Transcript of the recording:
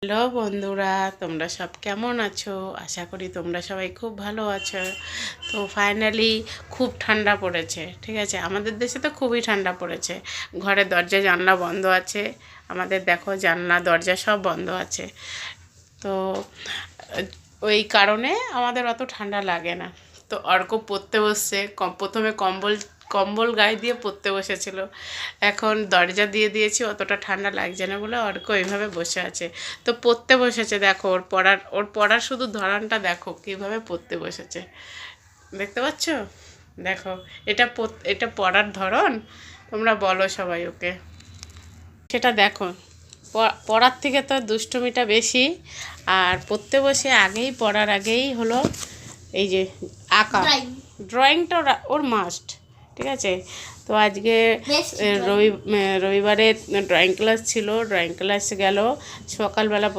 Hello বন্ধুরা, তোমরা সব কেমন আছো? আশা করি তোমরা সবাই খুব ভালো আছো। তো ফাইনালি খুব ঠান্ডা পড়েছে, ঠিক আছে? আমাদের দেশে তো খুবই ঠান্ডা পড়েছে। ঘরের দরজা জানলা বন্ধ আছে, আমাদের দেখো জানলা দরজা সব বন্ধ আছে। তো ওই কারণে আমাদের অত ঠান্ডা লাগে না। তো অর্ক পড়তে বসছে, প্রথমে কম্বল কম্বল গায়ে দিয়ে পড়তে বসেছিল, এখন দরজা দিয়ে দিয়েছি, অতটা ঠান্ডা লাগছে না বলে অর্ক এইভাবে বসে আছে। তো পড়তে বসেছে, দেখো ওর পড়ার শুধু ধরনটা দেখো কীভাবে পড়তে বসেছে, দেখতে পাচ্ছ? দেখো, এটা পড়ার ধরন। তোমরা বলো সবাই ওকে, সেটা দেখো। পড়ার থেকে তো দুষ্টুমিটা বেশি। আর পড়তে বসে পড়ার আগেই হলো এই যে আঁকা, ড্রয়িংটা ওর মাস্ট, ঠিক আছে? তো আজকে রবিবারে ড্রয়িং ক্লাস ছিল, ড্রয়িং ক্লাসে গেল সকালবেলা।